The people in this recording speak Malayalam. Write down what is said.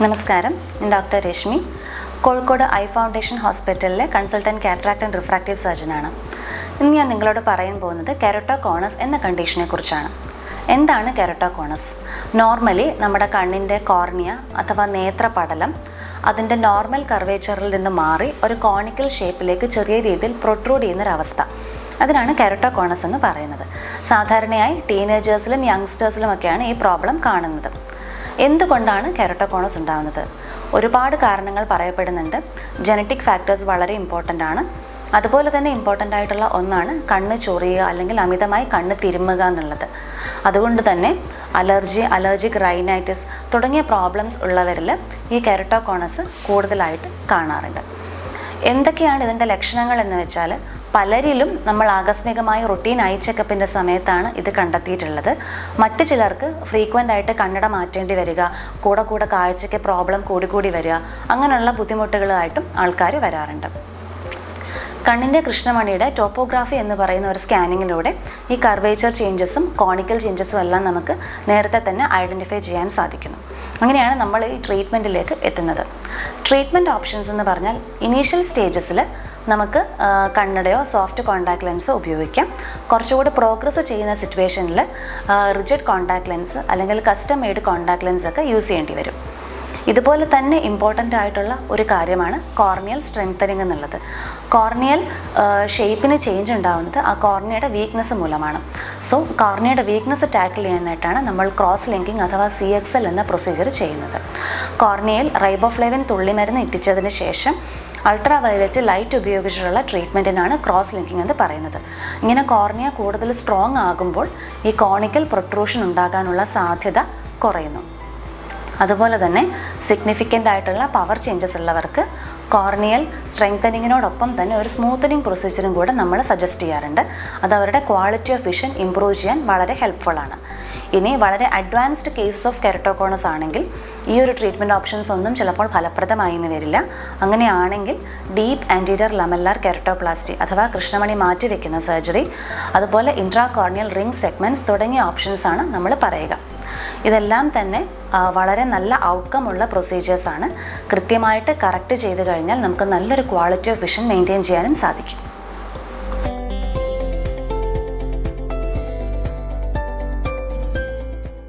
നമസ്കാരം, ഞാൻ doctor Rashmi, Kozhikode eye foundation ഹോസ്പിറ്റലിലെ കൺസൾട്ടൻറ്റ് കാറ്ററാക്ട് ആൻഡ് റിഫ്രാക്റ്റീവ് സർജനാണ്. ഇന്ന് ഞാൻ നിങ്ങളോട് പറയാൻ പോകുന്നത് കെരട്ടോകോണസ് എന്ന കണ്ടീഷനെ കുറിച്ചാണ്. എന്താണ് കെരട്ടോകോണസ്? നോർമലി നമ്മുടെ കണ്ണിൻ്റെ കോർണിയ അഥവാ നേത്രപടലം അതിൻ്റെ നോർമൽ കർവേച്ചറിൽ നിന്ന് മാറി ഒരു കോണിക്കൽ ഷേപ്പിലേക്ക് ചെറിയ രീതിയിൽ പ്രൊട്രൂഡ് ചെയ്യുന്നൊരവസ്ഥ, അതിനാണ് കെരട്ടോകോണസ് എന്ന് പറയുന്നത്. സാധാരണയായി ടീനേജേഴ്സിലും യങ്സ്റ്റേഴ്സിലുമൊക്കെയാണ് ഈ പ്രോബ്ലം കാണുന്നത്. എന്തുകൊണ്ടാണ് കെരട്ടോകോണസ് ഉണ്ടാകുന്നത്? ഒരുപാട് കാരണങ്ങൾ പറയപ്പെടുന്നുണ്ട്. ജനറ്റിക് ഫാക്ടേഴ്സ് വളരെ ഇമ്പോർട്ടൻ്റ് ആണ്. അതുപോലെ തന്നെ ഇമ്പോർട്ടൻ്റ് ആയിട്ടുള്ള ഒന്നാണ് കണ്ണ് ചൊറിയുക അല്ലെങ്കിൽ അമിതമായി കണ്ണ് തിരുമ്മുക എന്നുള്ളത്. അതുകൊണ്ട് തന്നെ അലർജിക് റൈനൈറ്റിസ് തുടങ്ങിയ പ്രോബ്ലംസ് ഉള്ളവരിൽ ഈ കെരട്ടോകോണസ് കൂടുതലായിട്ട് കാണാറുണ്ട്. എന്തൊക്കെയാണ് ഇതിൻ്റെ ലക്ഷണങ്ങൾ എന്ന് വെച്ചാൽ, പലരിലും നമ്മൾ ആകസ്മികമായി റുട്ടീൻ ഐ ചെക്കപ്പിൻ്റെ സമയത്താണ് ഇത് കണ്ടെത്തിയിട്ടുള്ളത്. മറ്റു ചിലർക്ക് ഫ്രീക്വൻ്റ് ആയിട്ട് കണ്ണട മാറ്റേണ്ടി വരിക, കൂടെ കാഴ്ചയ്ക്ക് പ്രോബ്ലം കൂടി വരിക, അങ്ങനെയുള്ള ബുദ്ധിമുട്ടുകളായിട്ടും ആൾക്കാർ വരാറുണ്ട്. കണ്ണിൻ്റെ കൃഷ്ണമണിയുടെ ടോപ്പോഗ്രാഫി എന്ന് പറയുന്ന ഒരു സ്കാനിങ്ങിലൂടെ ഈ കർവേച്ചർ ചേഞ്ചസും കോണിക്കൽ ചേഞ്ചസും എല്ലാം നമുക്ക് നേരത്തെ തന്നെ ഐഡൻറ്റിഫൈ ചെയ്യാൻ സാധിക്കുന്നു. അങ്ങനെയാണ് നമ്മൾ ഈ ട്രീറ്റ്മെൻറ്റിലേക്ക് എത്തുന്നത്. ട്രീറ്റ്മെൻറ്റ് ഓപ്ഷൻസ് എന്ന് പറഞ്ഞാൽ, ഇനീഷ്യൽ സ്റ്റേജസിൽ നമുക്ക് കണ്ണടയോ സോഫ്റ്റ് കോൺടാക്ട് ലെൻസോ ഉപയോഗിക്കാം. കുറച്ചുകൂടി പ്രോഗ്രസ് ചെയ്യുന്ന സിറ്റുവേഷനിൽ റിജിഡ് കോൺടാക്ട് ലെൻസ് അല്ലെങ്കിൽ കസ്റ്റം മെയ്ഡ് കോൺടാക്ട് ലെൻസ് ഒക്കെ യൂസ് ചെയ്യേണ്ടി വരും. ഇതുപോലെ തന്നെ ഇമ്പോർട്ടൻ്റ് ആയിട്ടുള്ള ഒരു കാര്യമാണ് കോർണിയൽ സ്ട്രെങ്തനിങ് എന്നുള്ളത്. കോർണിയൽ ഷേപ്പിന് ചേഞ്ച് ഉണ്ടാകുന്നത് ആ കോർണിയയുടെ വീക്ക്നെസ് മൂലമാണ്. സോ കോർണിയയുടെ വീക്ക്നെസ് ടാക്കിൾ ചെയ്യാനായിട്ടാണ് നമ്മൾ ക്രോസ് ലിങ്കിങ് അഥവാ CXL എന്ന പ്രൊസീജിയർ ചെയ്യുന്നത്. കോർണിയയിൽ റൈബോഫ്ലേവിൻ തുള്ളിമരുന്ന് ഇറ്റിച്ചതിന് ശേഷം അൾട്രാ വയലറ്റ് ലൈറ്റ് ഉപയോഗിച്ചിട്ടുള്ള ട്രീറ്റ്മെൻറ്റിനാണ് ക്രോസ് ലിങ്കിങ് എന്ന് പറയുന്നത്. ഇങ്ങനെ കോർണിയ കൂടുതൽ സ്ട്രോങ് ആകുമ്പോൾ ഈ കോണിക്കൽ പ്രൊട്രൂഷൻ ഉണ്ടാകാനുള്ള സാധ്യത കുറയുന്നു. അതുപോലെ തന്നെ സിഗ്നിഫിക്കൻ്റ് ആയിട്ടുള്ള പവർ ചേഞ്ചസ് ഉള്ളവർക്ക് കോർണിയൽ സ്ട്രെങ്തനിങ്ങിനോടൊപ്പം തന്നെ ഒരു സ്മൂത്തനിങ് പ്രൊസീജിയറും കൂടെ നമ്മൾ സജസ്റ്റ് ചെയ്യാറുണ്ട്. അത് അവരുടെ ക്വാളിറ്റി ഓഫ് വിഷൻ ഇമ്പ്രൂവ് ചെയ്യാൻ വളരെ ഹെൽപ്ഫുള്ളാണ്. ഇനി വളരെ അഡ്വാൻസ്ഡ് കേസസ് ഓഫ് കെരട്ടോകോണസ് ആണെങ്കിൽ ഈ ഒരു ട്രീറ്റ്മെൻറ്റ് ഓപ്ഷൻസ് ഒന്നും ചിലപ്പോൾ ഫലപ്രദമായി എന്ന് വരില്ല. അങ്ങനെയാണെങ്കിൽ ഡീപ്പ് ആൻറ്റീരിയർ ലമെല്ലാർ കെരട്ടോപ്ലാസ്റ്റി അഥവാ കൃഷ്ണമണി മാറ്റിവെക്കുന്ന സർജറി, അതുപോലെ ഇൻട്രാകോർണിയൽ റിംഗ് സെഗ്മെൻറ്റ്സ് തുടങ്ങിയ ഓപ്ഷൻസാണ് നമ്മൾ പറയുക. ഇതെല്ലാം തന്നെ വളരെ നല്ല ഔട്ട്കം ഉള്ള പ്രൊസീജിയേഴ്സാണ്. കൃത്യമായിട്ട് കറക്റ്റ് ചെയ്ത് കഴിഞ്ഞാൽ നമുക്ക് നല്ലൊരു ക്വാളിറ്റി ഓഫ് വിഷൻ മെയിൻറ്റെയിൻ ചെയ്യാനും സാധിക്കും.